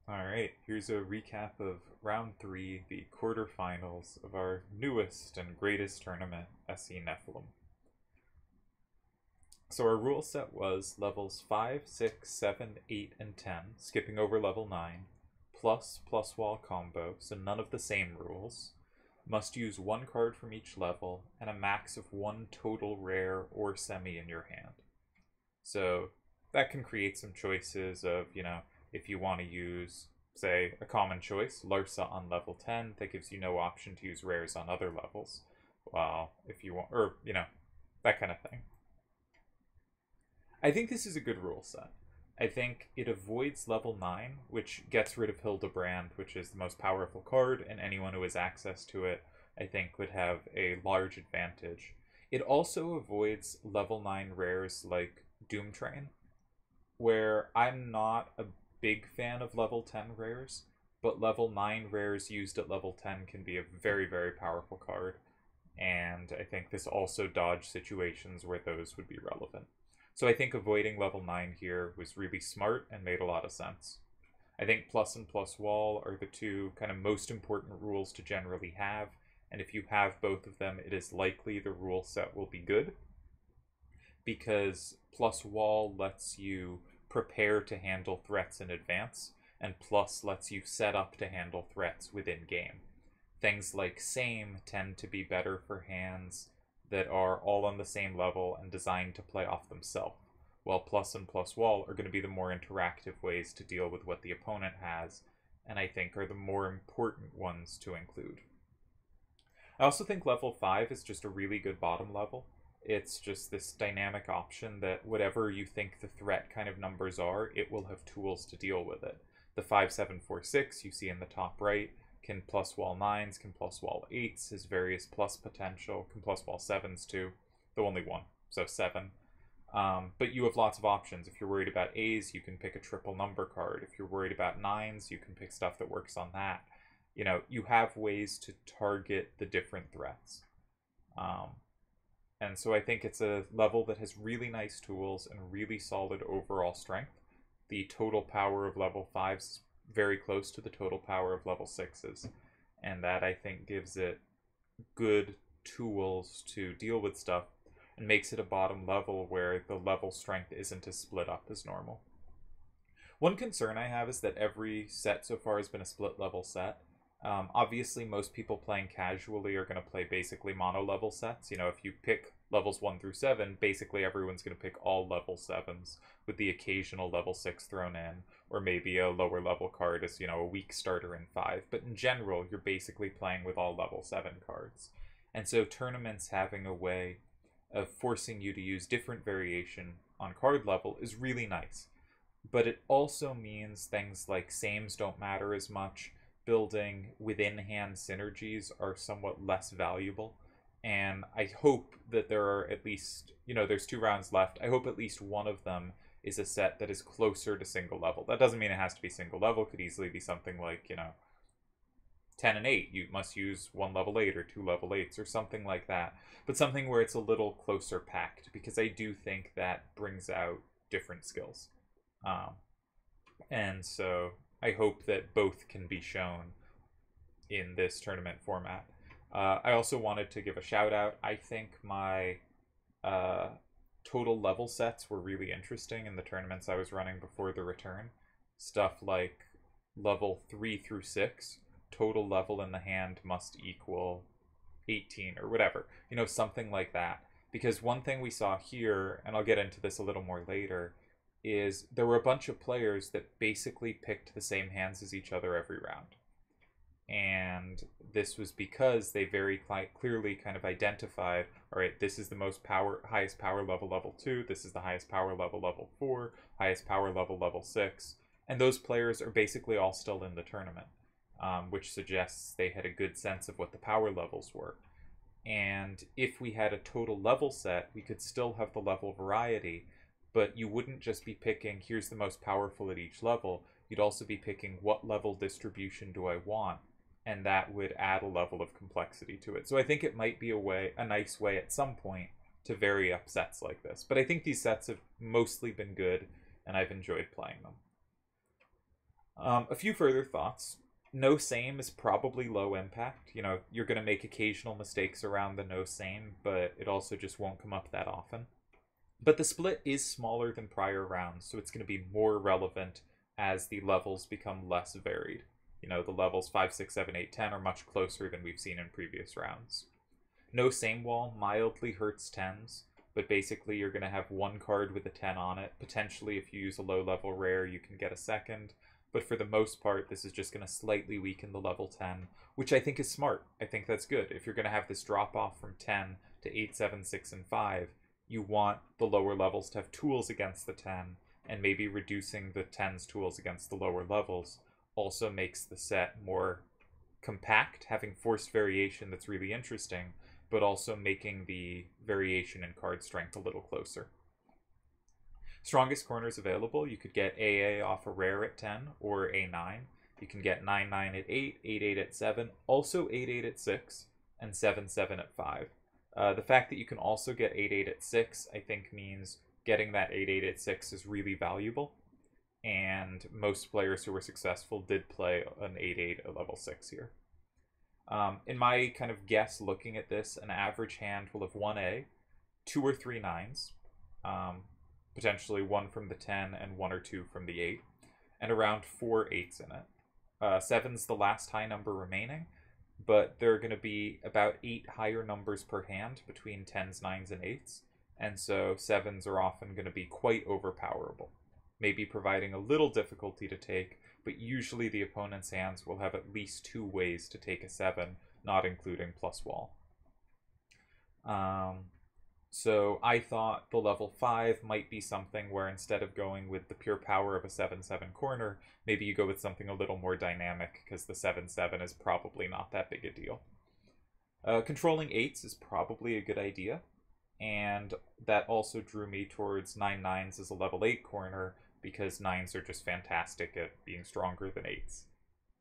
Alright, here's a recap of round 3, the quarterfinals of our newest and greatest tournament, SE Nephilim. So our rule set was levels 5, 6, 7, 8, and 10, skipping over level 9, plus wall combo, so none of the same rules. Must use one card from each level, and a max of one total rare or semi in your hand. So that can create some choices of, if you want to use, say, a common choice, Larsa on level 10, that gives you no option to use rares on other levels. Well, if you want, or, that kind of thing. I think this is a good rule set. I think it avoids level 9, which gets rid of Hildebrand, which is the most powerful card, and anyone who has access to it, I think, would have a large advantage. It also avoids level 9 rares like Doomtrain, where I'm not a big fan of level 10 rares, but level 9 rares used at level 10 can be a very, very powerful card, and I think this also dodged situations where those would be relevant. So I think avoiding level 9 here was really smart and made a lot of sense. I think plus and plus wall are the two kind of most important rules to generally have, and if you have both of them, it is likely the rule set will be good, because plus wall lets you prepare to handle threats in advance, and plus lets you set up to handle threats within game. Things like same tend to be better for hands that are all on the same level and designed to play off themselves, while plus and plus wall are going to be the more interactive ways to deal with what the opponent has, and I think are the more important ones to include. I also think level 5 is just a really good bottom level. It's just this dynamic option that whatever you think the threat kind of numbers are, it will have tools to deal with it. The 5, 7, 4, 6 you see in the top right can plus wall 9s, can plus wall 8s, has various plus potential, can plus wall 7s too, though only one, so 7. But you have lots of options. If you're worried about A's, you can pick a triple number card. If you're worried about 9s, you can pick stuff that works on that. You have ways to target the different threats. And so I think it's a level that has really nice tools and really solid overall strength. The total power of level 5s is very close to the total power of level 6s. And that, I think, gives it good tools to deal with stuff and makes it a bottom level where the level strength isn't as split up as normal. One concern I have is that every set so far has been a split level set. Obviously, most people playing casually are going to play basically mono-level sets. If you pick levels 1 through 7, basically everyone's going to pick all level 7s, with the occasional level 6 thrown in, or maybe a lower level card as, a weak starter in 5. But in general, you're basically playing with all level 7 cards. And so tournaments having a way of forcing you to use different variation on card level is really nice. But it also means things like sames don't matter as much, building within hand synergies are somewhat less valuable, and I hope that there are at least, there's 2 rounds left. I hope at least one of them is a set that is closer to single level. That doesn't mean it has to be single level. It could easily be something like, 10 and 8. You must use 1 level 8 or 2 level 8s or something like that. But something where it's a little closer packed, because I do think that brings out different skills. And so I hope that both can be shown in this tournament format. I also wanted to give a shout out. I think my total level sets were really interesting in the tournaments I was running before the return. Stuff like level 3 through 6, total level in the hand must equal 18 or whatever. Something like that. Because one thing we saw here, and I'll get into this a little more later, is there were a bunch of players that basically picked the same hands as each other every round. And this was because they very clearly kind of identified, all right, this is the highest power level, level 2, this is the highest power level, level 4, highest power level, level 6. And those players are basically all still in the tournament, which suggests they had a good sense of what the power levels were. And if we had a total level set, we could still have the level variety, but you wouldn't just be picking, here's the most powerful at each level. You'd also be picking, what level distribution do I want? And that would add a level of complexity to it. So I think it might be a nice way at some point to vary up sets like this. But I think these sets have mostly been good, and I've enjoyed playing them. A few further thoughts. No same is probably low impact. You know, you're going to make occasional mistakes around the no same, but it also just won't come up that often. But the split is smaller than prior rounds, so it's going to be more relevant as the levels become less varied. You know, the levels 5, 6, 7, 8, 10 are much closer than we've seen in previous rounds. No same wall mildly hurts 10s, but basically you're going to have one card with a 10 on it. Potentially, if you use a low-level rare, you can get a second. But for the most part, this is just going to slightly weaken the level 10, which I think is smart. I think that's good. If you're going to have this drop-off from 10 to 8, 7, 6, and 5, you want the lower levels to have tools against the 10, and maybe reducing the 10's tools against the lower levels also makes the set more compact, having forced variation that's really interesting, but also making the variation in card strength a little closer. Strongest corners available, you could get AA off a rare at 10 or A9. You can get 9-9 at 8, 8-8 at 7, also 8-8 at 6, and 7-7 at 5. The fact that you can also get 8-8 at 6, I think, means getting that 8-8 at 6 is really valuable. And most players who were successful did play an 8-8 at level 6 here. In my kind of guess looking at this, an average hand will have 1A, 2 or 3 9s, potentially 1 from the 10 and 1 or 2 from the 8, and around 4 8s in it. 7's the last high number remaining, but there are going to be about 8 higher numbers per hand between 10s, 9s, and 8s, and so 7s are often going to be quite overpowerable, maybe providing a little difficulty to take, but usually the opponent's hands will have at least 2 ways to take a 7, not including plus wall. So I thought the level 5 might be something where instead of going with the pure power of a 7-7 corner, maybe you go with something a little more dynamic, because the 7-7 is probably not that big a deal. Controlling 8s is probably a good idea, and that also drew me towards 9-9s as a level 8 corner, because 9s are just fantastic at being stronger than 8s.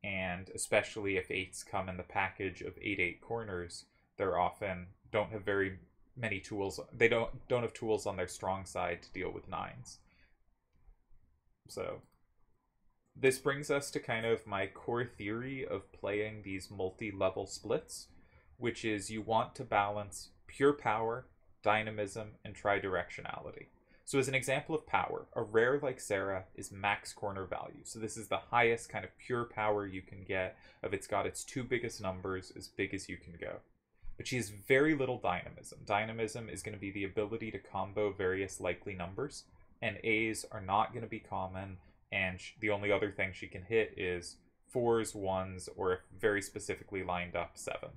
And especially if 8s come in the package of 8-8 corners, they're often don't have very many tools. They don't have tools on their strong side to deal with 9s. So this brings us to kind of my core theory of playing these multi-level splits, which is you want to balance pure power, dynamism, and tridirectionality. So as an example of power, a rare like Sarah is max corner value. So this is the highest kind of pure power you can get if it's got its 2 biggest numbers as big as you can go. But she has very little dynamism. Dynamism is going to be the ability to combo various likely numbers, and A's are not going to be common, and the only other thing she can hit is 4s, 1s, or if very specifically lined up, 7.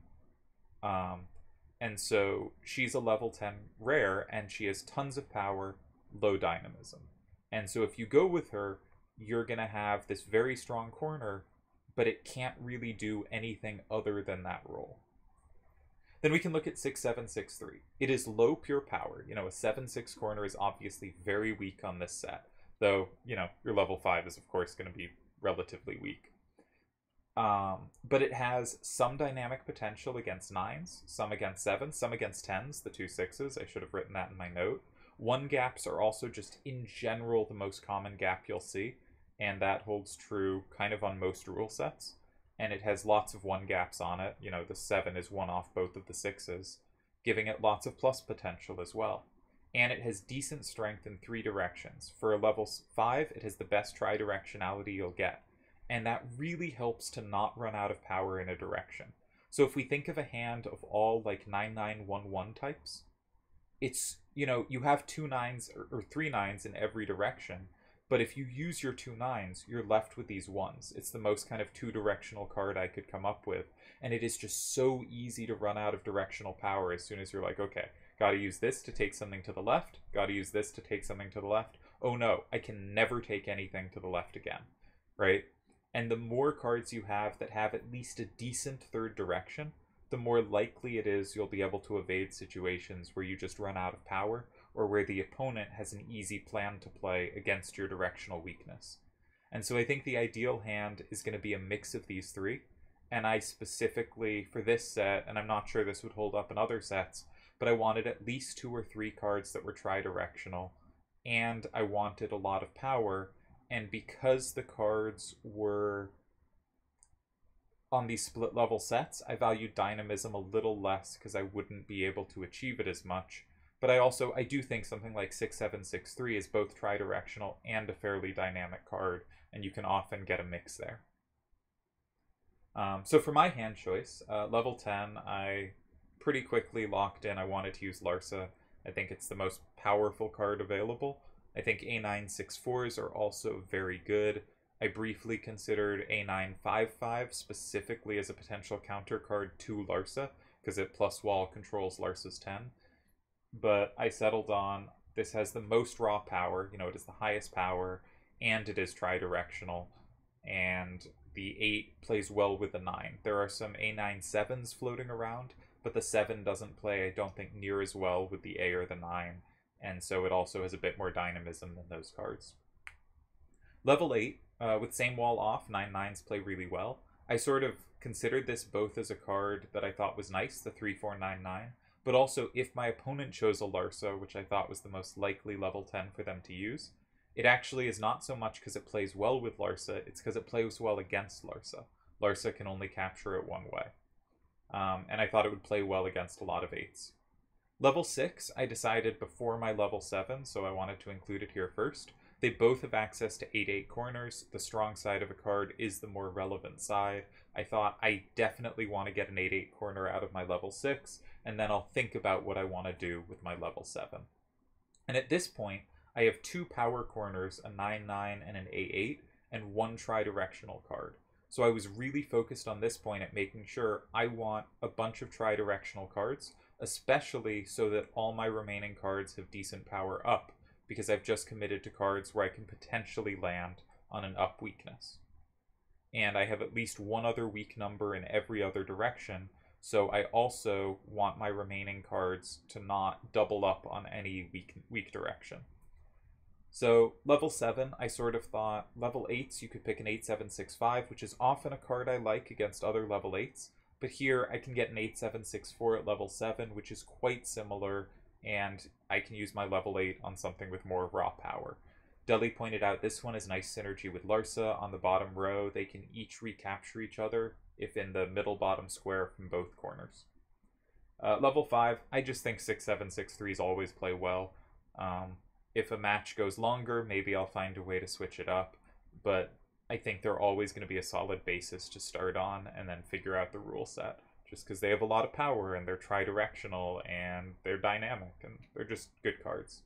And so she's a level 10 rare, and she has tons of power, low dynamism. And so if you go with her, you're going to have this very strong corner, but it can't really do anything other than that role. Then we can look at 6-7, 6-3. It is low pure power. You know, a 7-6 corner is obviously very weak on this set. Though, you know, your level 5 is, of course, going to be relatively weak. But it has some dynamic potential against 9s, some against 7s, some against 10s, the 2 6s. I should have written that in my note. 1 gaps are also just, in general, the most common gap you'll see. And that holds true kind of on most rule sets. And it has lots of 1 gaps on it. You know, the 7 is 1 off both of the 6s, giving it lots of plus potential as well. And it has decent strength in 3 directions. For a level 5, it has the best tridirectionality you'll get. And that really helps to not run out of power in a direction. So if we think of a hand of all like 9-9-1-1 types, it's, you know, you have 2 9s or 3 9s in every direction. But if you use your 2 9s, you're left with these 1s. It's the most kind of 2-directional card I could come up with. And it is just so easy to run out of directional power as soon as you're like, okay, gotta use this to take something to the left. Gotta use this to take something to the left. Oh no, I can never take anything to the left again, right? And the more cards you have that have at least a decent 3rd direction, the more likely it is you'll be able to evade situations where you just run out of power, or where the opponent has an easy plan to play against your directional weakness. And so I think the ideal hand is going to be a mix of these 3, and I specifically, for this set, and I'm not sure this would hold up in other sets, but I wanted at least 2 or 3 cards that were tri-directional, and I wanted a lot of power, and because the cards were on these split level sets, I valued dynamism a little less because I wouldn't be able to achieve it as much. But I do think something like 6763 is both tri-directional and a fairly dynamic card, and you can often get a mix there. So for my hand choice, level 10, I pretty quickly locked in I wanted to use Larsa. I think it's the most powerful card available. I think A964s are also very good. I briefly considered A955 specifically as a potential counter card to Larsa, because it plus wall controls Larsa's 10. But I settled on this has the most raw power, you know, it is the highest power, and it is tri-directional, and the 8 plays well with the 9. There are some A9-7s floating around, but the 7 doesn't play, I don't think, near as well with the A or the 9, and so it also has a bit more dynamism than those cards. Level 8, with same wall off, 9/9s play really well. I sort of considered this both as a card that I thought was nice, the 3/4/9/9, but also if my opponent chose a Larsa, which I thought was the most likely level 10 for them to use, it actually is not so much because it plays well with Larsa, it's because it plays well against Larsa. Larsa can only capture it one way. And I thought it would play well against a lot of 8s. Level 6, I decided before my level 7, so I wanted to include it here first. They both have access to 8/8 corners. The strong side of a card is the more relevant side. I thought I definitely want to get an 8/8 corner out of my level 6, and then I'll think about what I want to do with my level 7. And at this point, I have 2 power corners, a 9/9 and an 8/8, and 1 tri-directional card. So I was really focused on this point at making sure I want a bunch of tri-directional cards, especially so that all my remaining cards have decent power up, because I've just committed to cards where I can potentially land on an up weakness. And I have at least one other weak number in every other direction, so I also want my remaining cards to not double up on any weak direction. So level 7, I sort of thought level 8s you could pick an 8/7/6/5, which is often a card I like against other level 8s, but here I can get an 8/7/6/4 at level 7, which is quite similar, and I can use my level 8 on something with more raw power. Deli pointed out this one has nice synergy with Larsa. On the bottom row, they can each recapture each other if in the middle bottom square from both corners. Level 5, I just think 6/7/6/3s always play well. If a match goes longer, maybe I'll find a way to switch it up, but I think they're always going to be a solid basis to start on and then figure out the rule set, just because they have a lot of power and they're tri-directional and they're dynamic and they're just good cards.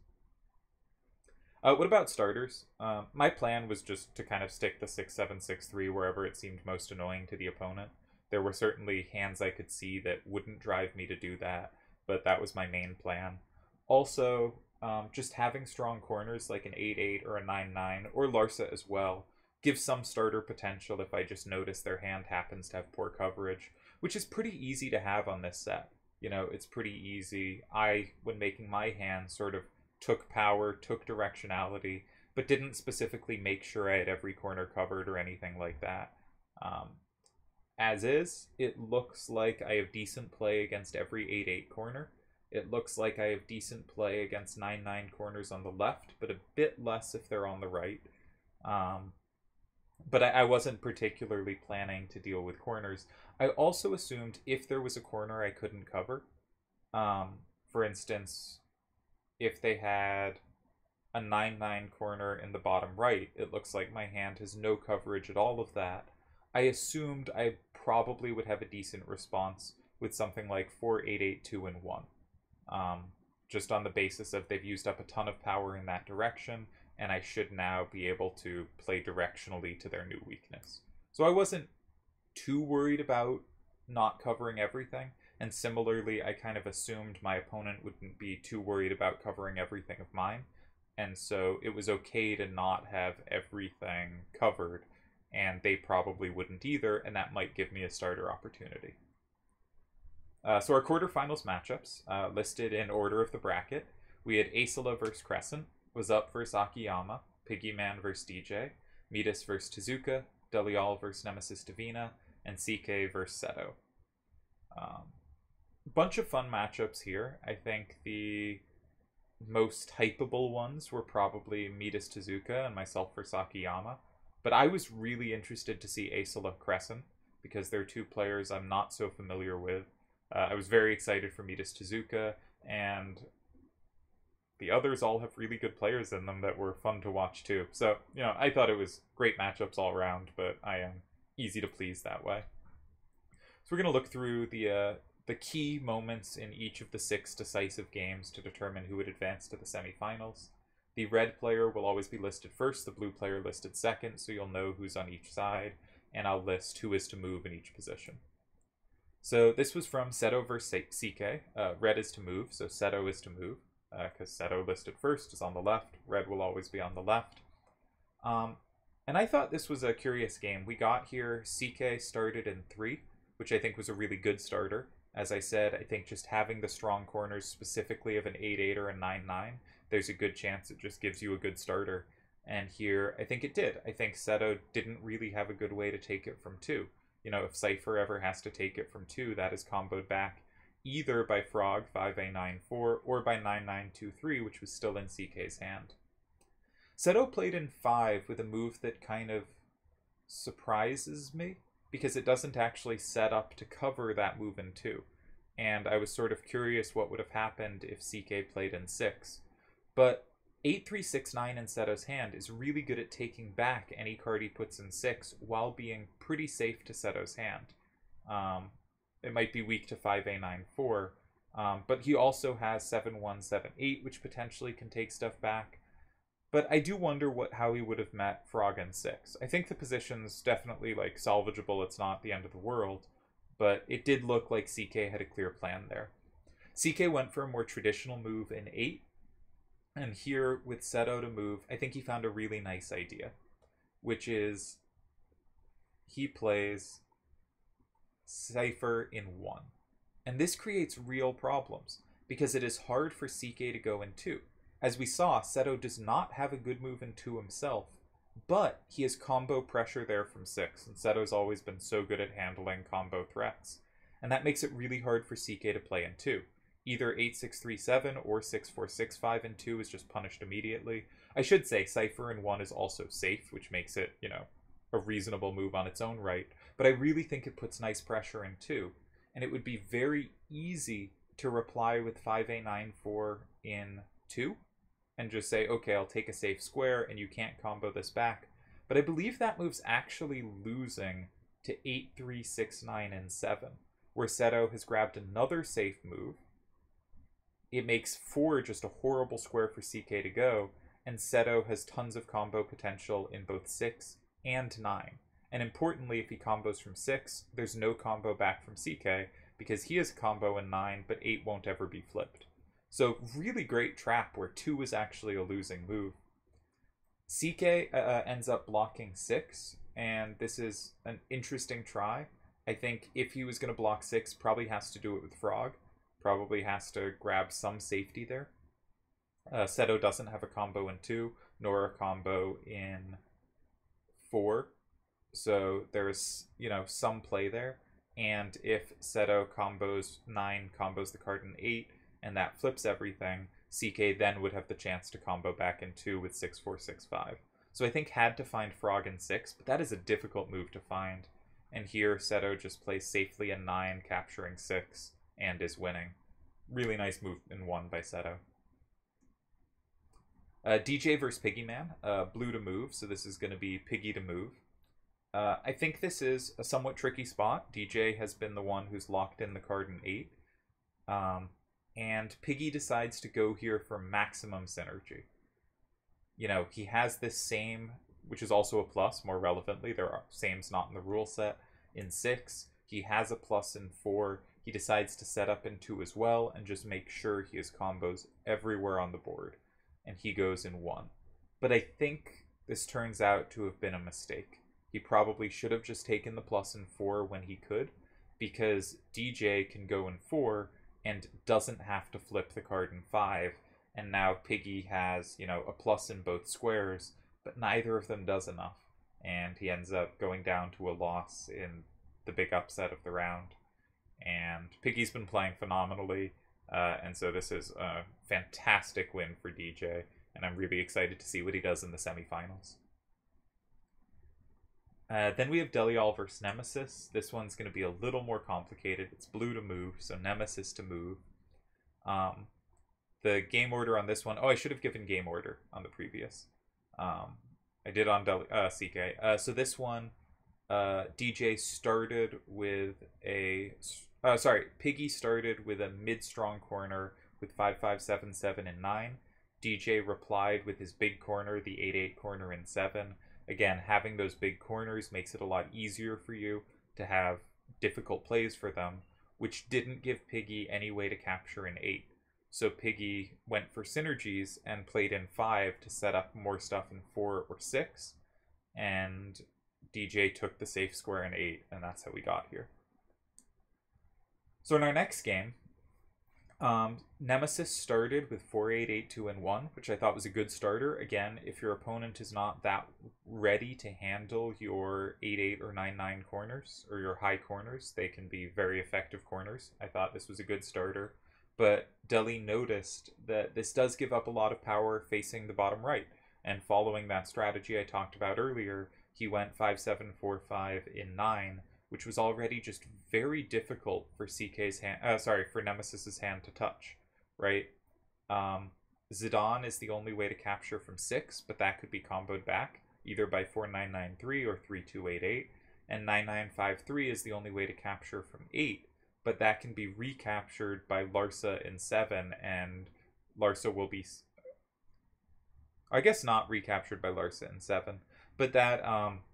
What about starters? My plan was just to kind of stick the 6/7/6/3 wherever it seemed most annoying to the opponent. There were certainly hands I could see that wouldn't drive me to do that, but that was my main plan. Also, just having strong corners like an 8/8 or a 9/9, or Larsa as well, gives some starter potential if I just notice their hand happens to have poor coverage, which is pretty easy to have on this set. You know, it's pretty easy. When making my hand, sort of took power, took directionality, but didn't specifically make sure I had every corner covered or anything like that. As is, it looks like I have decent play against every 8/8 corner. It looks like I have decent play against 9/9 corners on the left, but a bit less if they're on the right. But I wasn't particularly planning to deal with corners. I also assumed if there was a corner I couldn't cover, for instance, if they had a 9/9 corner in the bottom right, it looks like my hand has no coverage at all of that. I assumed I probably would have a decent response with something like 4/8/8 2/1. Just on the basis of they've used up a ton of power in that direction, and I should now be able to play directionally to their new weakness. So I wasn't too worried about not covering everything, and similarly, I kind of assumed my opponent wouldn't be too worried about covering everything of mine, and so it was okay to not have everything covered, and they probably wouldn't either, and that might give me a starter opportunity. So our quarterfinals matchups, listed in order of the bracket, we had Aicila versus Crescent, Was Up versus Akiyama, Piggy Man versus DJ, Midas versus Tezuka, Delial versus Nemesis Divina, and CK versus Seto. Bunch of fun matchups here. I think the most hypeable ones were probably Midas Tezuka and myself for Akiyama. But I was really interested to see Aicila Crescent, because they're two players I'm not so familiar with. I was very excited for Midas Tezuka, and the others all have really good players in them that were fun to watch too. So, I thought it was great matchups all around, but I am easy to please that way. So we're going to look through the key moments in each of the 6 decisive games to determine who would advance to the semifinals. The red player will always be listed first, the blue player listed second, so you'll know who's on each side, and I'll list who is to move in each position. So this was from Seto versus CK. Red is to move, so Seto is to move, because Seto listed first is on the left. Red will always be on the left. And I thought this was a curious game. We got here, CK started in 3, which I think was a really good starter. As I said, I think just having the strong corners specifically of an 8-8 or a 9-9, there's a good chance it just gives you a good starter. And here, I think it did. I think Seto didn't really have a good way to take it from 2. If Cypher ever has to take it from 2, that is comboed back either by Frog 5A9-4 or by 9-9-2-3, which was still in CK's hand. Seto played in 5 with a move that kind of surprises me, because it doesn't actually set up to cover that move in 2. And I was sort of curious what would have happened if CK played in 6. But 8-3-6-9 in Seto's hand is really good at taking back any card he puts in 6 while being pretty safe to Seto's hand. It might be weak to 5A9-4, but he also has 7-1-7-8, which potentially can take stuff back. But I do wonder how he would have met Frog in 6. I think the position's definitely salvageable. It's not the end of the world, but it did look like CK had a clear plan there. CK went for a more traditional move in 8, and here with Seto to move, I think he found a really nice idea, which is he plays Cypher in 1. And this creates real problems, because it is hard for CK to go in 2. As we saw, Seto does not have a good move in 2 himself, but he has combo pressure there from 6, and Seto's always been so good at handling combo threats. And that makes it really hard for CK to play in 2. Either 8-6-3-7 or 6-4-6-5 in 2 is just punished immediately. I should say Cypher in 1 is also safe, which makes it, a reasonable move on its own right. But I really think it puts nice pressure in 2. And it would be very easy to reply with 5A9-4 in 2. And just say, okay, I'll take a safe square, and you can't combo this back. But I believe that move's actually losing to 8-3-6-9 in 7, where Seto has grabbed another safe move. It makes 4 just a horrible square for CK to go, and Seto has tons of combo potential in both 6 and 9. And importantly, if he combos from 6, there's no combo back from CK, because he has a combo in 9, but 8 won't ever be flipped. So really great trap where 2 is actually a losing move. CK ends up blocking 6, and this is an interesting try. I think if he was going to block 6, probably has to do it with Frog. Probably has to grab some safety there. Seto doesn't have a combo in 2, nor a combo in 4. So there's, some play there. And if Seto combos 9, combos the card in 8, and that flips everything, CK then would have the chance to combo back in 2 with 6-4-6-5. So I think had to find Frog in 6, but that is a difficult move to find. And here Seto just plays safely in 9, capturing 6, and is winning. Really nice move in 1 by Seto. DJ versus Piggy Man. Blue to move, so this is going to be Piggy to move. I think this is a somewhat tricky spot. DJ has been the one who's locked in the card in 8. And Piggy decides to go here for maximum synergy. He has this same, which is also a plus, more relevantly. There are same's not in the rule set. In 6, he has a plus in 4. He decides to set up in 2 as well, and just make sure he has combos everywhere on the board. And he goes in 1. But I think this turns out to have been a mistake. He probably should have just taken the plus in 4 when he could, because DJ can go in 4, and doesn't have to flip the card in 5, and now Piggy has, a plus in both squares, but neither of them does enough, and he ends up going down to a loss in the big upset of the round. And Piggy's been playing phenomenally. And so this is a fantastic win for DJ, and I'm really excited to see what he does in the semifinals. Then we have Delial versus Nemesis. This one's going to be a little more complicated. It's blue to move, so Nemesis to move. The game order on this one... Oh, I should have given game order on the previous. I did on CK. So this one, DJ started with a... Piggy started with a mid-strong corner with 5-5, 7-7, and 9. DJ replied with his big corner, the 8-8 corner in 7. Again, having those big corners makes it a lot easier for you to have difficult plays for them, which didn't give Piggy any way to capture an 8. So Piggy went for synergies and played in 5 to set up more stuff in 4 or 6, and DJ took the safe square in 8, and that's how we got here. So in our next game, Nemesis started with 4-8, 8-2, and 1, which I thought was a good starter. Again, if your opponent is not that ready to handle your 8-8 or 9-9 corners, or your high corners, they can be very effective corners. I thought this was a good starter. But Deli noticed that this does give up a lot of power facing the bottom right. And following that strategy I talked about earlier, he went 5-7, 4-5 in 9, which was already just very difficult for CK's hand, for Nemesis's hand to touch, right? Zidane is the only way to capture from 6, but that could be comboed back, either by 4-9-9-3 or 3-2-8-8, and 9-9-5-3 is the only way to capture from 8, but that can be recaptured by Larsa in 7, and Larsa will be... I guess not recaptured by Larsa in 7, but that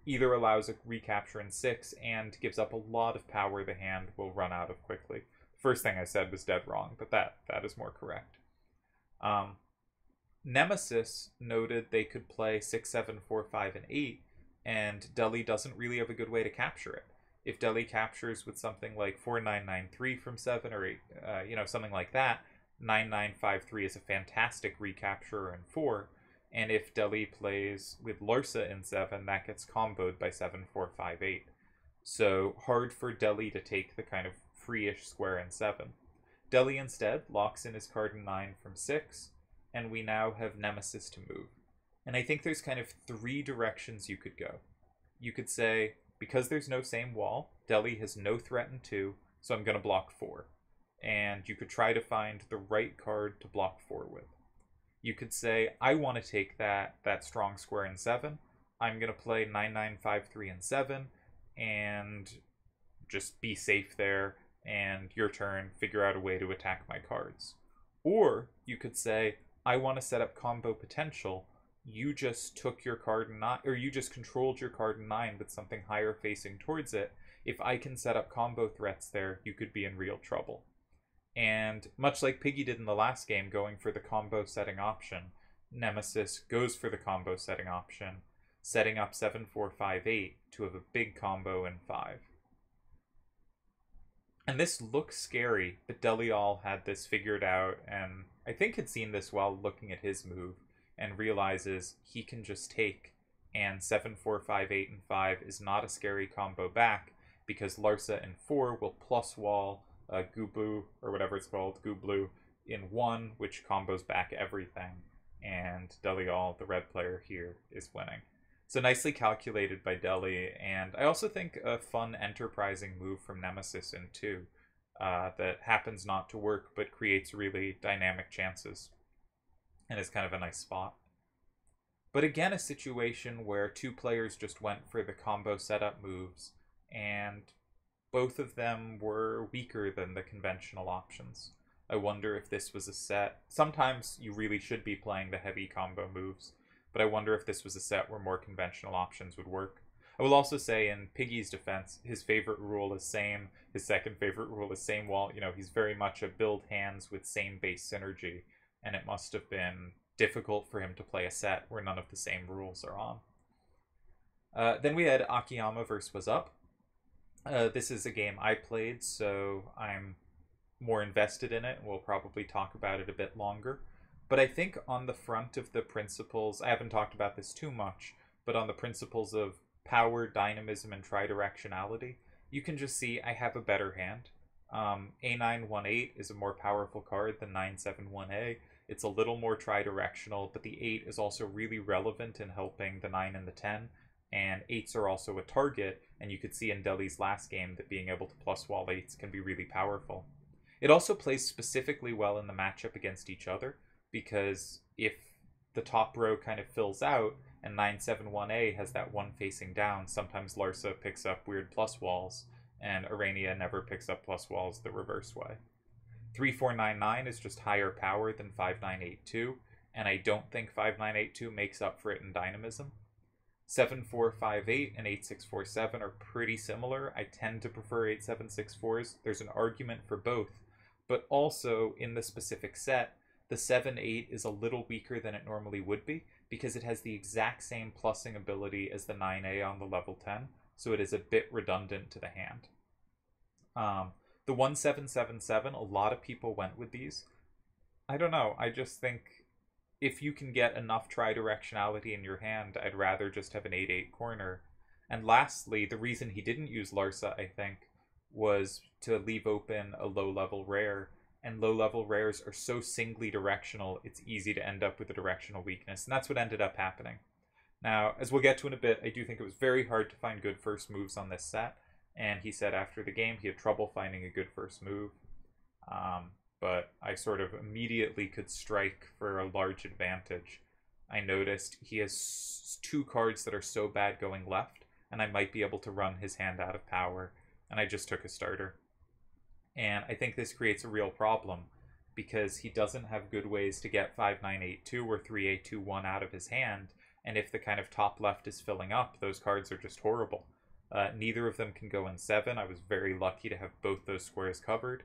either allows a recapture in 6 and gives up a lot of power the hand will run out of quickly. First thing I said was dead wrong, but that is more correct. Nemesis noted they could play 6, 7, 4, 5, and 8, and Deli doesn't really have a good way to capture it. If Deli captures with something like 4-9-9-3 from 7 or 8, something like that, 9-9-5-3 is a fantastic recapture in 4. And if Deli plays with Larsa in 7, that gets comboed by 7-4-5-8. So hard for Deli to take the kind of free-ish square in 7. Deli instead locks in his card in 9 from 6, and we now have Nemesis to move. And I think there's kind of 3 directions you could go. You could say, because there's no same wall, Deli has no threat in 2, so I'm going to block 4. And you could try to find the right card to block 4 with. You could say, I want to take that strong square in 7. I'm going to play 9-9-5-3 in 7 and just be safe there, and your turn, figure out a way to attack my cards. Or you could say, I want to set up combo potential. You just took your card in 9, or you just controlled your card in 9 with something higher facing towards it. If I can set up combo threats there, you could be in real trouble. And much like Piggy did in the last game, going for the combo setting option, Nemesis goes for the combo setting option, setting up 7-4-5-8 to have a big combo in 5. And this looks scary, but Delial had this figured out, and I think had seen this while looking at his move, and realizes he can just take, and 7-4-5-8 and 5 is not a scary combo back, because Larsa in 4 will plus wall Gublu, or whatever it's called, Gublu, in 1, which combos back everything, and Delial, the red player here, is winning. So nicely calculated by Deli, and I also think a fun, enterprising move from Nemesis in 2 that happens not to work, but creates really dynamic chances, and is kind of a nice spot. But again, a situation where 2 players just went for the combo setup moves, and both of them were weaker than the conventional options. I wonder if this was a set. Sometimes you really should be playing the heavy combo moves, but I wonder if this was a set where more conventional options would work. I will also say, in Piggy's defense, his favorite rule is same, his second favorite rule is same wall. He's very much a build hands with same base synergy, and it must have been difficult for him to play a set where none of the same rules are on. Then we had Akiyama versus Wazz Up. This is a game I played, so I'm more invested in it, and we'll probably talk about it a bit longer. But I think on the front of the principles, I haven't talked about this too much, but on the principles of power, dynamism, and tridirectionality, you can just see I have a better hand. A918 is a more powerful card than 971A. It's a little more tri-directional, but the 8 is also really relevant in helping the 9 and the 10, and 8s are also a target, and you could see in Deli's last game that being able to plus wall 8s can be really powerful. It also plays specifically well in the matchup against each other, because if the top row kind of fills out, and 971A has that one facing down, sometimes Larsa picks up weird plus walls, and Arania never picks up plus walls the reverse way. 3499 is just higher power than 5982, and I don't think 5982 makes up for it in dynamism. 7458 and 8647 are pretty similar. I tend to prefer 8764s. There's an argument for both, but also in the specific set, the 7-8 is a little weaker than it normally would be because it has the exact same plussing ability as the 9A on the level 10, so it is a bit redundant to the hand. The 1777, a lot of people went with these. I don't know, I just think if you can get enough tri-directionality in your hand, I'd rather just have an 8-8 corner. And lastly, the reason he didn't use Larsa, I think, was to leave open a low-level rare, and low-level rares are so singly directional, it's easy to end up with a directional weakness, and that's what ended up happening. Now, as we'll get to in a bit, I do think it was very hard to find good first moves on this set, and he said after the game he had trouble finding a good first move. But I sort of immediately could strike for a large advantage. I noticed he has 2 cards that are so bad going left, and I might be able to run his hand out of power, and I just took a starter. And I think this creates a real problem, because he doesn't have good ways to get 5982 or 3821 out of his hand, and if the kind of top left is filling up, those cards are just horrible. Neither of them can go in 7. I was very lucky to have both those squares covered.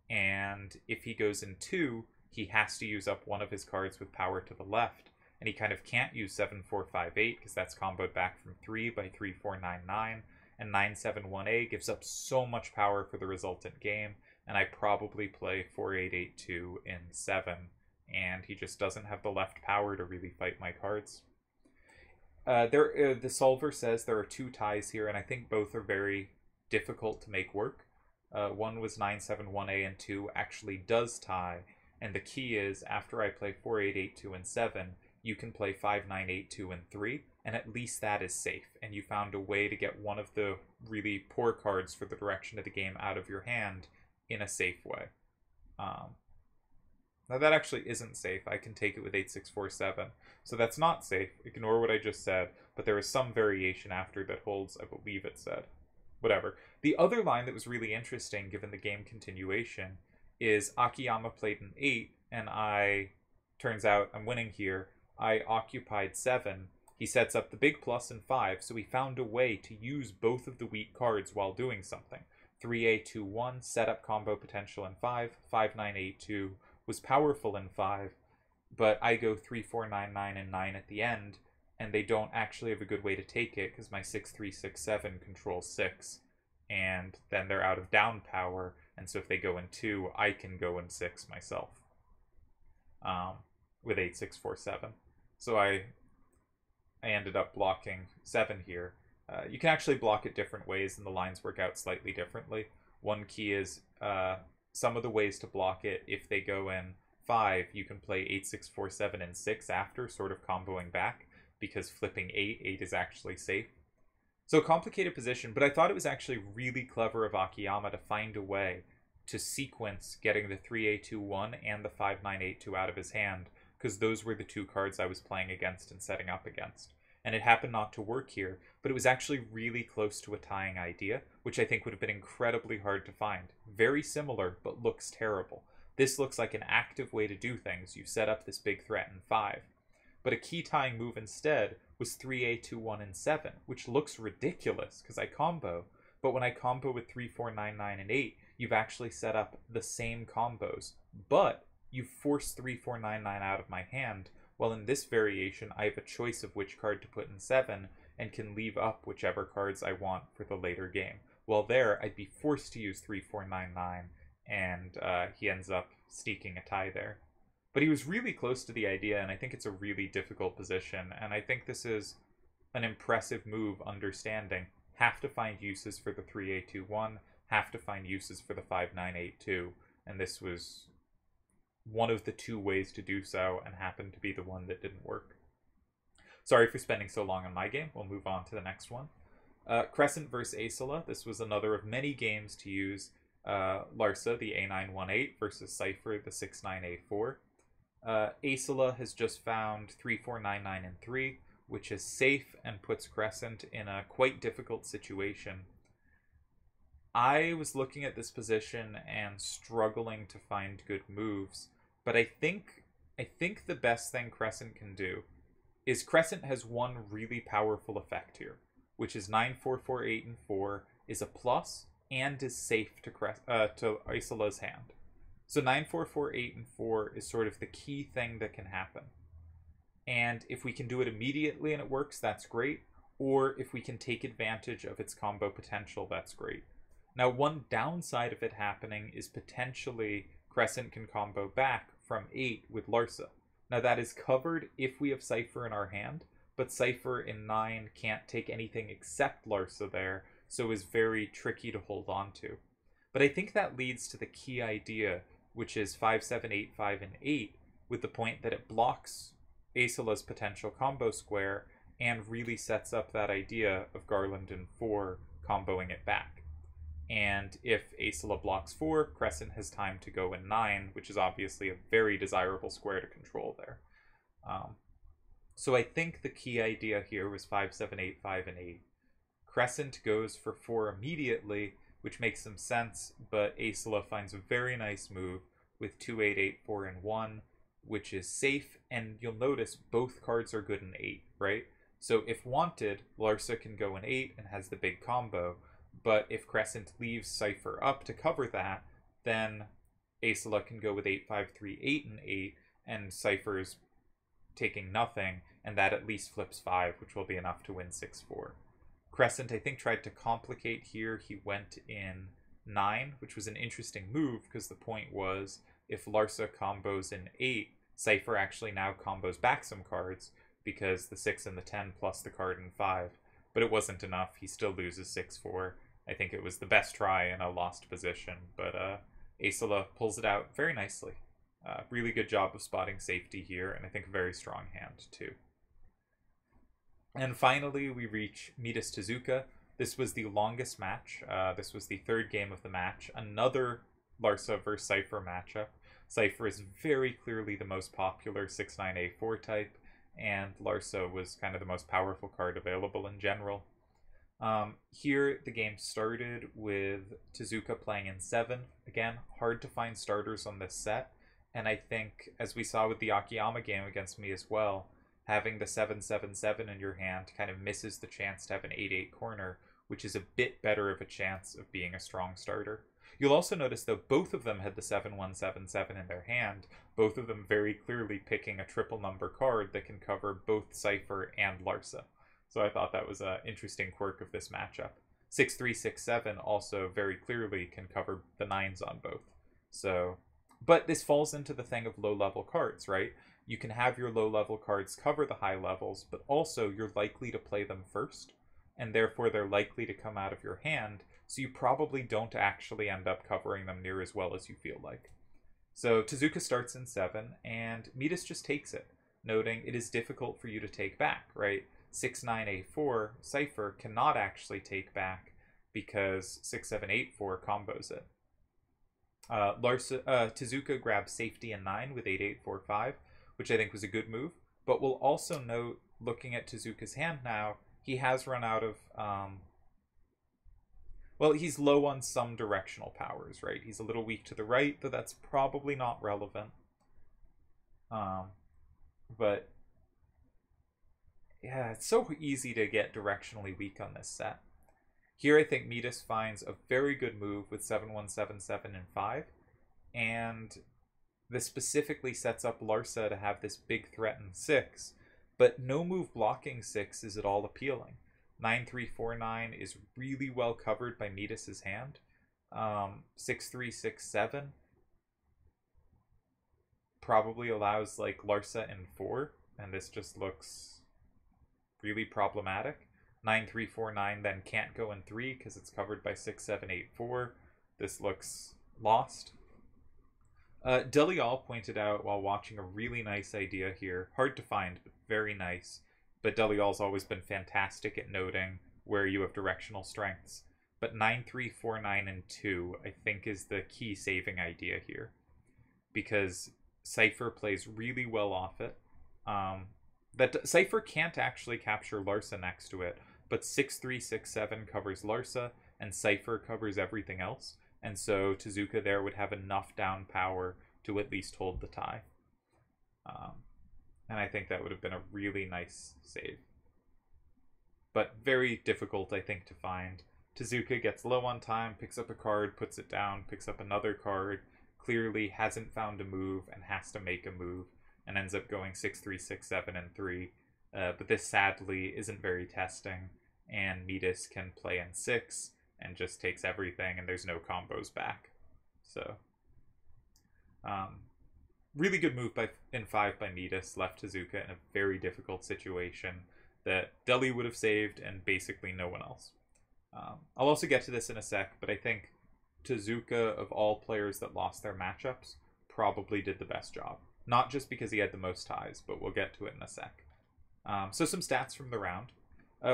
And if he goes in 2, he has to use up one of his cards with power to the left. And he kind of can't use 7458 because that's comboed back from 3 by 3499. And 971A gives up so much power for the resultant game. And I probably play 4882 in 7. And he just doesn't have the left power to really fight my cards. The solver says there are 2 ties here, and I think both are very difficult to make work. One was 971A and 2 actually does tie, and the key is after I play 4882 and 7, you can play 5982 and 3, and at least that is safe, and you found a way to get one of the really poor cards for the direction of the game out of your hand in a safe way. Now that actually isn't safe. I can take it with 8647. So that's not safe. Ignore what I just said, but there is some variation after that holds, I believe it said. Whatever. The other line that was really interesting, given the game continuation, is Akiyama played an 8, and turns out I'm winning here. I occupied 7. He sets up the big plus in 5, so he found a way to use both of the weak cards while doing something. 3A21, set up combo potential in 5, 5982 was powerful in 5, but I go 3499 and 9 at the end, and they don't actually have a good way to take it because my 6367 controls 6, and then they're out of down power, and so if they go in 2, I can go in 6 myself with 8647. So I ended up blocking 7 here. You can actually block it different ways, and the lines work out slightly differently. One key is some of the ways to block it, if they go in 5, you can play 8647 and 6 after, sort of comboing back, because flipping 8 is actually safe. So complicated position, but I thought it was actually really clever of Akiyama to find a way to sequence getting the 3A21 and the 5982 out of his hand, because those were the 2 cards I was playing against and setting up against. And it happened not to work here, but it was actually really close to a tying idea, which I think would have been incredibly hard to find. Very similar, but looks terrible. This looks like an active way to do things. You set up this big threat in 5. But a key tying move instead was 3A21 and 7, which looks ridiculous because I combo. But when I combo with 3499 and 8, you've actually set up the same combos. But you've forced 3499 out of my hand. Well, in this variation, I have a choice of which card to put in 7, and can leave up whichever cards I want for the later game. Well, there, I'd be forced to use 3499, and he ends up sneaking a tie there. But he was really close to the idea, and I think it's a really difficult position, and I think this is an impressive move, understanding. Have to find uses for the 3A21, have to find uses for the 5-9-8 too, and this was one of the two ways to do so, and happened to be the one that didn't work. Sorry for spending so long on my game. We'll move on to the next one. Crescent versus Aicila. This was another of many games to use Larsa, the A918, versus Cypher, the 6-9-A4. Aicila has just found 3-4-9-9 and 3, which is safe and puts Crescent in a quite difficult situation. I was looking at this position and struggling to find good moves, but I think the best thing Crescent can do is Crescent has one really powerful effect here, which is 9-4-4-8 and 4 is a plus and is safe to Aicila's hand. So 9-4-4-8 and 4 is sort of the key thing that can happen. And if we can do it immediately and it works, that's great. Or if we can take advantage of its combo potential, that's great. Now, one downside of it happening is potentially Crescent can combo back from 8 with Larsa. Now, that is covered if we have Cypher in our hand, but Cypher in 9 can't take anything except Larsa there, so is very tricky to hold on to. But I think that leads to the key idea, which is 5-7-8-5 and 8, with the point that it blocks Aicila's potential combo square and really sets up that idea of Garland and 4 comboing it back. And if Aicila blocks 4, Crescent has time to go in 9, which is obviously a very desirable square to control there. So I think the key idea here was 5-7-8-5 and 8. Crescent goes for 4 immediately, which makes some sense, but Aicila finds a very nice move with 2-8-8-4 and 1, which is safe, and you'll notice both cards are good in 8, right? So if wanted, Larsa can go in 8 and has the big combo, but if Crescent leaves Cypher up to cover that, then Aicila can go with 8-5-3-8 and 8, and Cypher's taking nothing, and that at least flips 5, which will be enough to win 6-4. Crescent, I think, tried to complicate here. He went in 9, which was an interesting move, because the point was, if Larsa combos in 8, Cypher actually now combos back some cards, because the 6 and the 10 plus the card in 5. But it wasn't enough. He still loses 6-4. I think it was the best try in a lost position, but Aicila pulls it out very nicely. Really good job of spotting safety here, and I think a very strong hand, too. And finally, we reach Midas Tezuka. This was the longest match. This was the third game of the match. Another Larsa versus Cypher matchup. Cypher is very clearly the most popular 6-9-A4 type, and Larsa was kind of the most powerful card available in general. Here, the game started with Tezuka playing in 7. Again, hard to find starters on this set, and I think, as we saw with the Akiyama game against me as well, having the 7-7-7 in your hand kind of misses the chance to have an 8-8 corner, which is a bit better of a chance of being a strong starter. You'll also notice, though, both of them had the 7-1-7-7 in their hand, both of them very clearly picking a triple number card that can cover both Cypher and Larsa. So I thought that was an interesting quirk of this matchup. 6-3-6-7 also very clearly can cover the 9s on both. So, but this falls into the thing of low-level cards, right? You can have your low-level cards cover the high levels, but also you're likely to play them first, and therefore they're likely to come out of your hand, so you probably don't actually end up covering them near as well as you feel like. So Tezuka starts in 7, and Midas just takes it, noting it is difficult for you to take back, right? 6-9-A4 Cypher cannot actually take back because 6-7-8-4 combos it. Tezuka grabs safety in 9 with 8-8-4-5, which I think was a good move, but we'll also note, looking at Tezuka's hand now, he has run out of, well, he's low on some directional powers, right? He's a little weak to the right, though that's probably not relevant. But yeah, it's so easy to get directionally weak on this set. Here I think Midas finds a very good move with 7-1-7-7 and 5, and this specifically sets up Larsa to have this big threat in 6, but no move blocking 6 is at all appealing. 9-3-4-9 is really well covered by Midas's hand. 6-3-6-7 probably allows like Larsa in 4, and this just looks really problematic. 9349 then can't go in 3 because it's covered by 6784. This looks lost. Delial pointed out while watching a really nice idea here. Hard to find, but very nice. But Delial's always been fantastic at noting where you have directional strengths. But 9349 and 2, I think, is the key saving idea here. Because Cypher plays really well off it. That Cypher can't actually capture Larsa next to it, but 6367 covers Larsa, and Cypher covers everything else. And so Tezuka there would have enough down power to at least hold the tie. And I think that would have been a really nice save. But very difficult, I think, to find. Tezuka gets low on time, picks up a card, puts it down, picks up another card, clearly hasn't found a move and has to make a move, and ends up going 6, 3, 6, 7, and 3. But this sadly isn't very testing, and Midas can play in 6 and just takes everything, and there's no combos back. So, really good move in 5 by Midas, left Tezuka in a very difficult situation that Deli would have saved and basically no one else. I'll also get to this in a sec, but I think Tezuka, of all players that lost their matchups, probably did the best job. Not just because he had the most ties, but we'll get to it in a sec. So some stats from the round.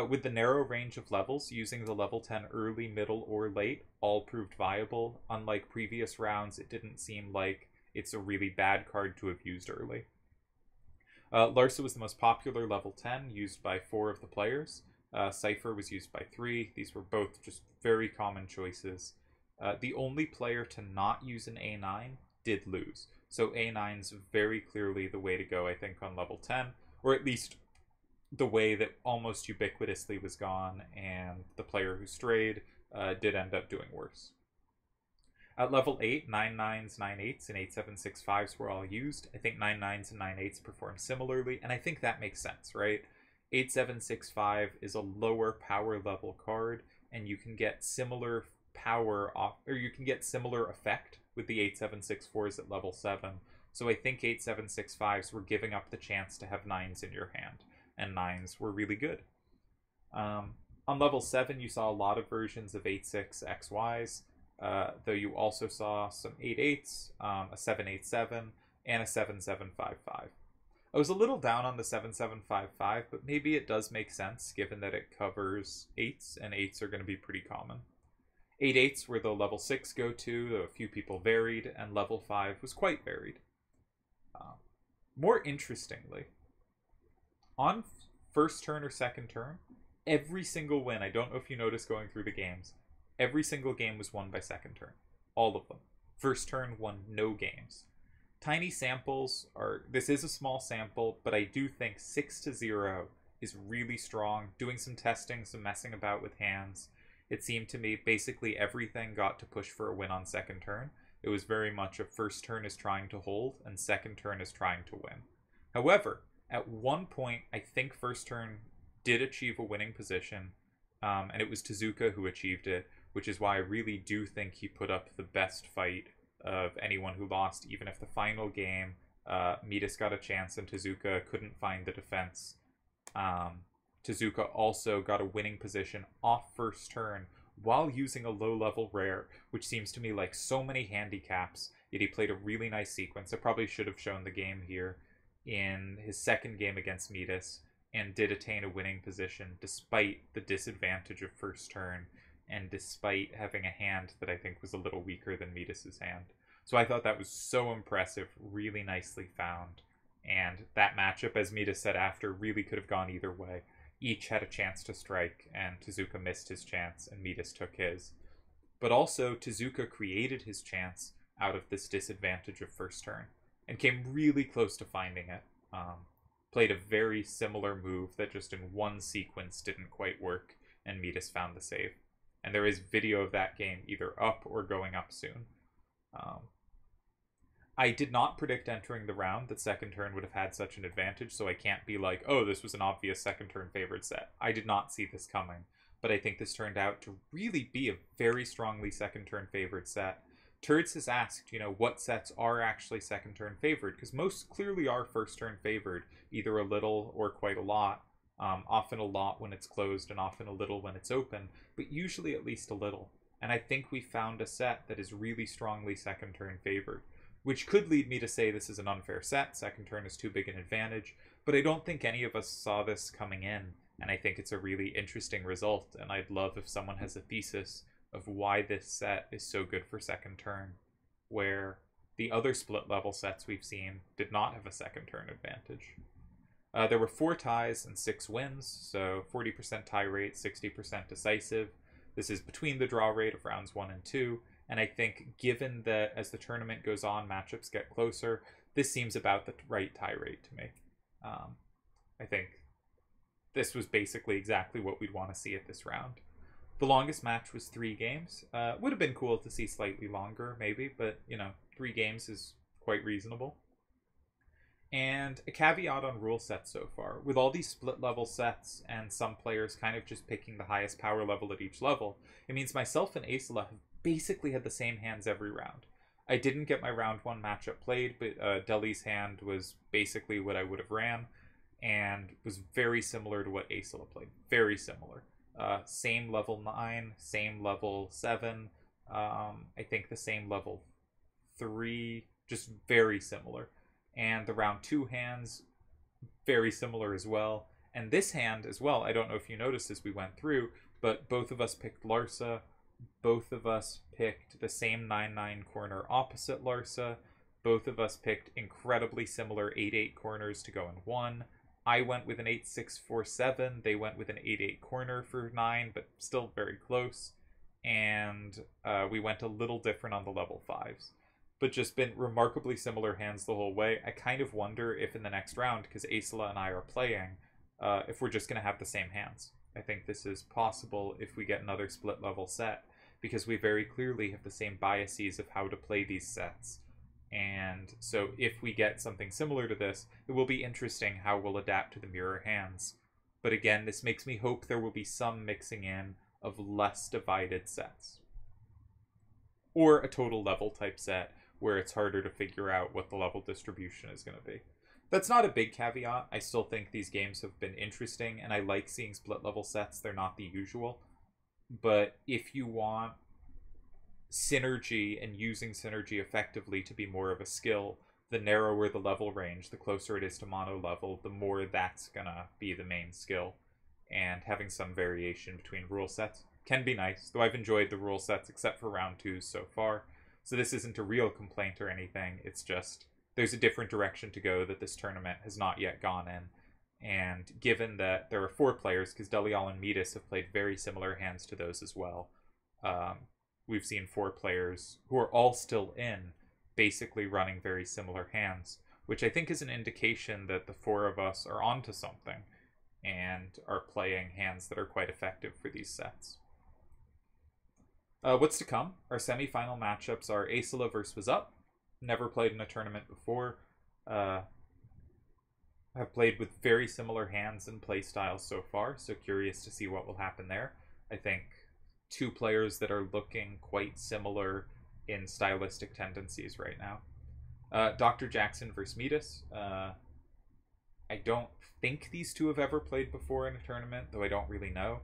With the narrow range of levels, using the level 10 early, middle, or late all proved viable. Unlike previous rounds, it didn't seem like it's a really bad card to have used early. Larsa was the most popular level 10, used by 4 of the players. Cypher was used by 3. These were both just very common choices. The only player to not use an A9 did lose. So A9's very clearly the way to go, I think, on level 10. Or at least the way that almost ubiquitously was gone, and the player who strayed did end up doing worse. At level 8, 9-9s, 9-8s, and 8-7-6-5s were all used. I think 9-9s and 9-8s perform similarly, and I think that makes sense, right? 8-7-6-5 is a lower power level card, and you can get similar power off, or you can get similar effect with the 8-7-6-4s at level 7. So I think 8-7-6-5s were giving up the chance to have 9s in your hand, and 9s were really good. On level 7, you saw a lot of versions of 8-6-XYs, though you also saw some 8-8s, a 7-8-7, and a 7-7-5-5. I was a little down on the 7-7-5-5, but maybe it does make sense given that it covers 8s, and 8s are going to be pretty common. 8-8s were the level 6 go-to, though a few people varied, and level 5 was quite varied. More interestingly, on first turn or second turn, every single win, I don't know if you noticed going through the games, every single game was won by second turn. All of them. First turn won no games. Tiny samples are, this is a small sample, but I do think 6-0 is really strong. Doing some testing, some messing about with hands, it seemed to me basically everything got to push for a win on second turn. It was very much a first turn is trying to hold and second turn is trying to win. However, at one point, I think first turn did achieve a winning position, and it was Tezuka who achieved it, which is why I really do think he put up the best fight of anyone who lost, even if the final game, Midas got a chance and Tezuka couldn't find the defense. Tezuka also got a winning position off first turn while using a low-level rare, which seems to me like so many handicaps, yet he played a really nice sequence. I probably should have shown the game here in his second game against Midas, and did attain a winning position despite the disadvantage of first turn, and despite having a hand that I think was a little weaker than Midas's hand. So I thought that was so impressive, really nicely found. And that matchup, as Midas said after, really could have gone either way. Each had a chance to strike, and Tezuka missed his chance, and Midas took his. But also, Tezuka created his chance out of this disadvantage of first turn, and came really close to finding it. Played a very similar move that just in one sequence didn't quite work, and Midas found the save. And there is video of that game either up or going up soon. I did not predict entering the round that second turn would have had such an advantage, so I can't be like, oh, this was an obvious second turn favored set. I did not see this coming, but I think this turned out to really be a very strongly second turn favored set. Turds has asked, what sets are actually second turn favored, because most clearly are first turn favored, either a little or quite a lot. Often a lot when it's closed and often a little when it's open, but usually at least a little. And I think we found a set that is really strongly second turn favored, which could lead me to say this is an unfair set. Second turn is too big an advantage, but I don't think any of us saw this coming in, and I think it's a really interesting result, and I'd love if someone has a thesis of why this set is so good for second turn, where the other split level sets we've seen did not have a second turn advantage. There were 4 ties and 6 wins, so 40% tie rate, 60% decisive. This is between the draw rate of rounds 1 and 2, and I think given that as the tournament goes on, matchups get closer, this seems about the right tie rate to me. I think this was basically exactly what we'd want to see at this round. The longest match was 3 games. Would have been cool to see slightly longer, maybe, but, 3 games is quite reasonable. And a caveat on rule sets so far. With all these split level sets and some players kind of just picking the highest power level at each level, it means myself and Aicila have basically had the same hands every round. I didn't get my round 1 matchup played, but Deli's hand was basically what I would have ran, and was very similar to what Aicila played. Very similar. Same level 9, same level 7, I think the same level 3, just very similar. And the round 2 hands, very similar as well. And this hand as well, I don't know if you noticed as we went through, but both of us picked Larsa. Both of us picked the same 9-9 corner opposite Larsa. Both of us picked incredibly similar 8-8 corners to go in 1. I went with an 8-6-4-7. They went with an 8-8 corner for 9, but still very close. And we went a little different on the level 5s. But just been remarkably similar hands the whole way. I kind of wonder if in the next round, because Aicila and I are playing, if we're just going to have the same hands. I think this is possible if we get another split level set, because we very clearly have the same biases of how to play these sets. And so if we get something similar to this, it will be interesting how we'll adapt to the mirror hands. But again, this makes me hope there will be some mixing in of less divided sets. Or a total level type set, where it's harder to figure out what the level distribution is going to be. That's not a big caveat. I still think these games have been interesting, and I like seeing split level sets. They're not the usual. But if you want synergy and using synergy effectively to be more of a skill, the narrower the level range, the closer it is to mono level, the more that's going to be the main skill. And having some variation between rule sets can be nice, though I've enjoyed the rule sets except for round 2s so far. So this isn't a real complaint or anything, it's just there's a different direction to go that this tournament has not yet gone in. And given that there are 4 players, because Delial and Midas have played very similar hands to those as well, we've seen 4 players who are all still in, basically running very similar hands, which I think is an indication that the 4 of us are onto something and are playing hands that are quite effective for these sets. What's to come? Our semi-final matchups are Aicila versus Wazz. Never played in a tournament before. Have played with very similar hands and play styles so far, so curious to see what will happen there. I think 2 players that are looking quite similar in stylistic tendencies right now. Dr. Jackson versus Midas. I don't think these 2 have ever played before in a tournament, though I don't really know.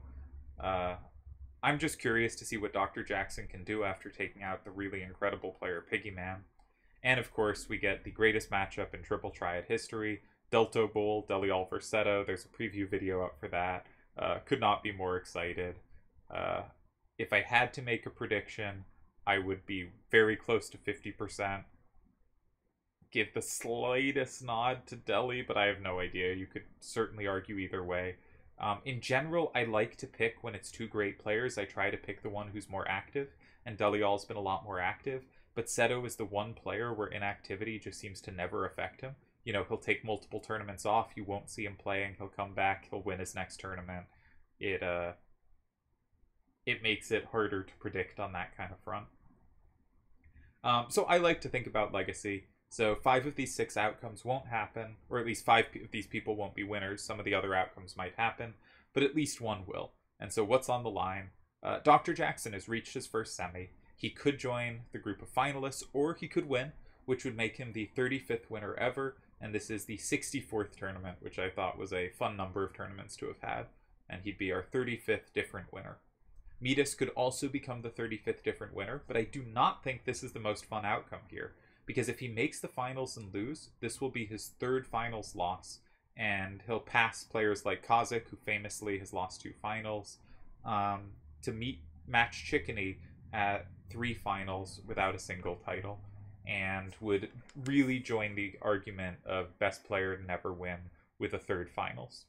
I'm just curious to see what Dr. Jackson can do after taking out the really incredible player Piggy Man. And of course, we get the greatest matchup in Triple Triad history, Delta Bowl, Delial versus Seto. There's a preview video up for that. Could not be more excited. If I had to make a prediction, I would be very close to 50%. Give the slightest nod to Deli, but I have no idea. You could certainly argue either way. In general, I like to pick when it's 2 great players. I try to pick the one who's more active, and Delial's been a lot more active. But Seto is the one player where inactivity just seems to never affect him. He'll take multiple tournaments off. You won't see him playing. He'll come back. He'll win his next tournament. It makes it harder to predict on that kind of front. So I like to think about legacy. So 5 of these 6 outcomes won't happen, or at least 5 of these people won't be winners. Some of the other outcomes might happen, but at least one will. And so what's on the line? Dr. Jackson has reached his first semi. He could join the group of finalists, or he could win, which would make him the 35th winner ever. and this is the 64th tournament, which I thought was a fun number of tournaments to have had, and he'd be our 35th different winner. Midas could also become the 35th different winner, but I do not think this is the most fun outcome here, because if he makes the finals and lose, this will be his third finals loss, and he'll pass players like Kazik, who famously has lost 2 finals, to match Chickeny at 3 finals without a single title, and would really join the argument of best player to never win with a 3rd finals.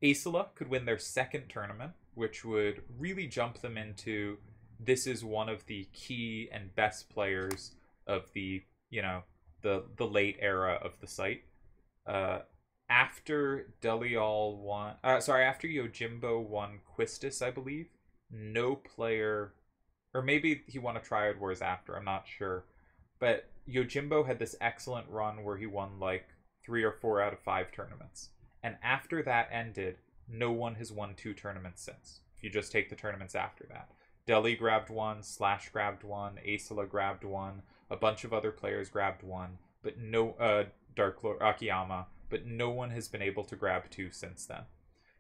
Aicila could win their 2nd tournament, which would really jump them into this is one of the key and best players of the, the late era of the site. After Delial won, after Yojimbo won Quistis, I believe, no player, or maybe he won a Triad Wars after, I'm not sure, but Yojimbo had this excellent run where he won like 3 or 4 out of 5 tournaments. And after that ended, no one has won 2 tournaments since. If you just take the tournaments after that. Deli grabbed 1, Slash grabbed 1, Aicila grabbed 1, a bunch of other players grabbed 1, but no, Dark Lord, Akiyama, but no one has been able to grab 2 since then.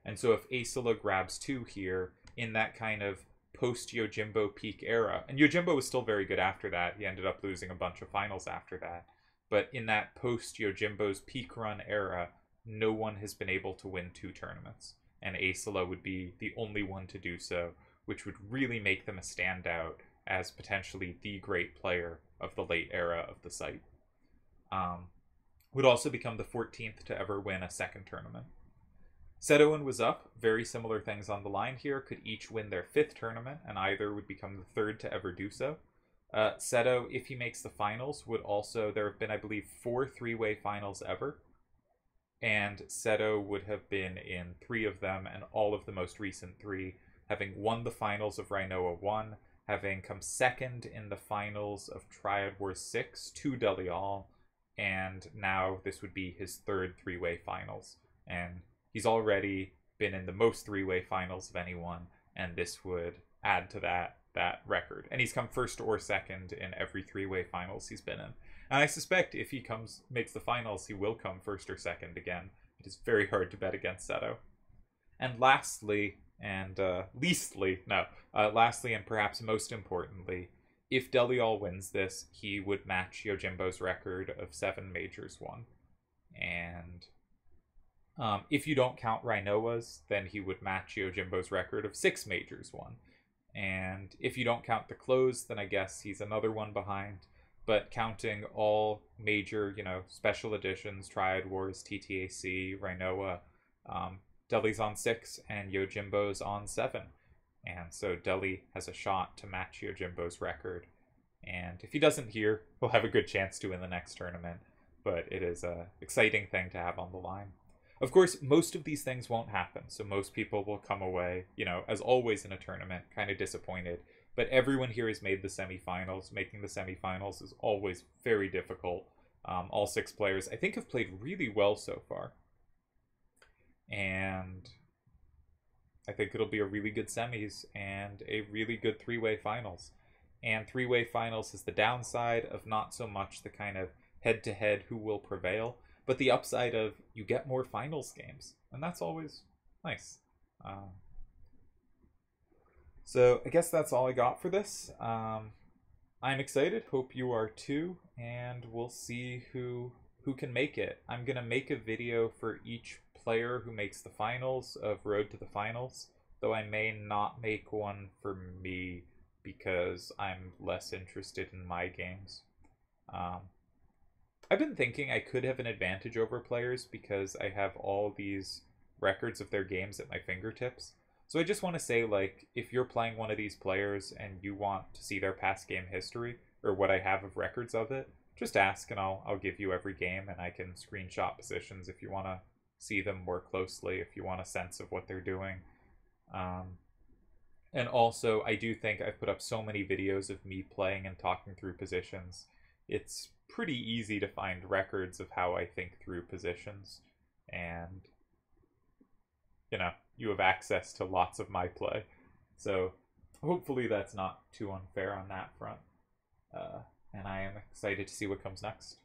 And so if Aicila grabs 2 here, in that kind of post-Yojimbo peak era, and Yojimbo was still very good after that, he ended up losing a bunch of finals after that, but in that post-Yojimbo's peak run era, no one has been able to win 2 tournaments, and Aicila would be the only one to do so, which would really make them a standout as potentially the great player of the late era of the site. Would also become the 14th to ever win a 2nd tournament. Seto and Wazz, very similar things on the line here, could each win their 5th tournament, and either would become the 3rd to ever do so. Seto, if he makes the finals, would also, there have been, I believe, 4 3-way finals ever, and Seto would have been in 3 of them, and all of the most recent 3, having won the finals of Rhinoa 1, having come 2nd in the finals of Triad Wars 6 to Delial, and now this would be his 3rd 3-way finals. And he's already been in the most 3-way finals of anyone, and this would add to that record. And he's come 1st or 2nd in every 3-way finals he's been in. And I suspect if he makes the finals, he will come 1st or 2nd again. It is very hard to bet against Seto. And lastly, and lastly and perhaps most importantly, if Delial wins this, he would match Yojimbo's record of 7 majors won. And if you don't count Rhinoa's, then he would match Yojimbo's record of 6 majors won. And if you don't count the close, then I guess he's another one behind. But counting all major, special editions, Triad Wars, TTAC, Rhinoa, Deli's on 6 and Yojimbo's on 7. And so Deli has a shot to match Yojimbo's record. And if he doesn't here, he'll have a good chance to in the next tournament. But it is an exciting thing to have on the line. Of course, most of these things won't happen. So most people will come away, as always in a tournament, kind of disappointed. But everyone here has made the semifinals. Making the semifinals is always very difficult. All 6 players, I think, have played really well so far. And I think it'll be a really good semis and a really good 3-way finals. And 3-way finals is the downside of not so much the kind of head-to-head who will prevail, but the upside of you get more finals games. And that's always nice. So I guess that's all I got for this. I'm excited. Hope you are too. And we'll see who can make it. I'm going to make a video for each player who makes the finals of Road to the Finals, though I may not make one for me because I'm less interested in my games. I've been thinking I could have an advantage over players because I have all these records of their games at my fingertips. So I just want to say, if you're playing one of these players and you want to see their past game history or what I have of records of it, just ask and I'll give you every game, and I can screenshot positions if you want to see them more closely, if you want a sense of what they're doing. And also, I do think I've put up so many videos of me playing and talking through positions. It's pretty easy to find records of how I think through positions. And, you have access to lots of my play. So hopefully that's not too unfair on that front. And I am excited to see what comes next.